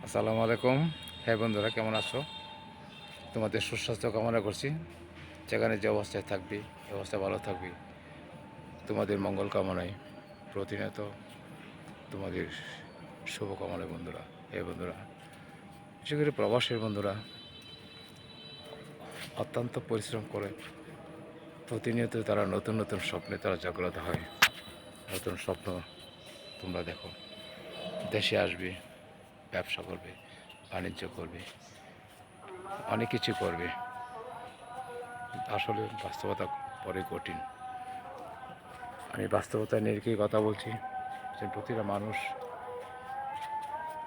আসসালামু আলাইকুম। হ্যাঁ বন্ধুরা, কেমন আছো? তোমাদের সুস্বাস্থ্য কামনা করছি। যেখানে যে অবস্থায় থাকবি এই অবস্থায় ভালো থাকবি, তোমাদের মঙ্গল কামনায় প্রতিনিয়ত তোমাদের শুভকামনায় বন্ধুরা। হ্যাঁ বন্ধুরা, বিশেষ করে প্রবাসের বন্ধুরা অত্যন্ত পরিশ্রম করে প্রতিনিয়ত তারা নতুন নতুন স্বপ্নে তারা জাগ্রত হয়। নতুন স্বপ্ন তোমরা দেখো, দেশে আসবে, ব্যবসা করবে, বাণিজ্য করবে, অনেক কিছু করবে। আসলে বাস্তবতা পরে কঠিন। আমি বাস্তবতা নিয়ে কথা বলছি যে প্রতিটা মানুষ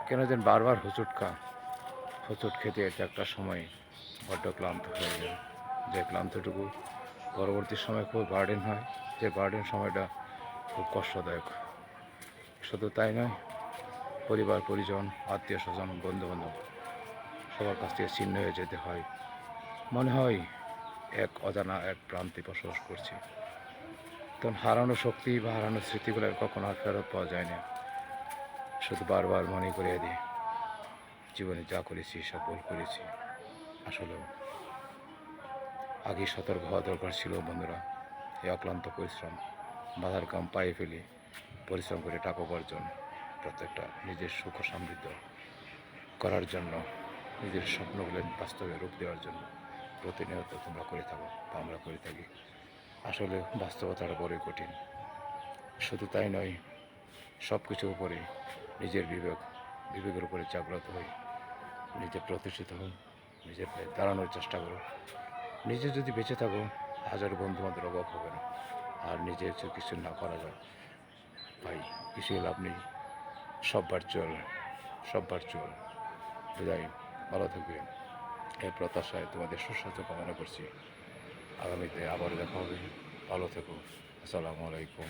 কেন যেন বারবার হোঁচট খেতে এটা একটা সময় বড্ড ক্লান্ত হয়ে যায়। যে ক্লান্তটুকু পরবর্তী সময় খুব বার্ডেন হয়, যে বার্ডেন সময়টা খুব কষ্টদায়ক। শুধু তাই নয়, পরিবার পরিজন, আত্মীয় স্বজন, বন্ধুবান্ধব সবার কাছ থেকে ছিন্ন হয়ে যেতে হয়। মনে হয় এক অজানা এক প্রান্তে বসবাস করছি। তখন হারানো শক্তি বা হারানো স্মৃতিগুলো কখনো আর ফেরত পাওয়া যায় না। শুধু বারবার মনে করিয়ে দিই জীবনে যা করেছি সব ভুল করেছি। আসলেও আগে সতর্ক হওয়া দরকার ছিল বন্ধুরা। এই অক্লান্ত পরিশ্রম, বাধার কাম পায়ে ফেলে পরিশ্রম করে টাকা উপার্জন, প্রত্যেকটা নিজের সুখ ও সমৃদ্ধ করার জন্য, নিজের স্বপ্নগুলো বাস্তবে রূপ দেওয়ার জন্য প্রতিনিয়ত তোমরা করে থাকো বা আমরা করে থাকি। আসলে বাস্তবতাটা বড়ই কঠিন। শুধু তাই নয়, সব কিছুর উপরে নিজের বিবেকের উপরে জাগ্রত হই, নিজে প্রতিষ্ঠিত হও, নিজের পায়ে দাঁড়ানোর চেষ্টা করো। নিজে যদি বেঁচে থাকো, হাজার বন্ধু বান্ধবের অভাব হবে না। আর নিজে যদি কিছু না করা যায়, ভাই কিছুই লাভ নেই। সব ভার্চুয়াল, সব ভার্চুয়াল। বিদায়, ভালো থাকবে। এই প্রত্যাশায় তোমাদের সুস্বাস্থ্য কামনা করছি। আগামীতে আবার দেখা হবে। ভালো থেকো। আসসালামু আলাইকুম।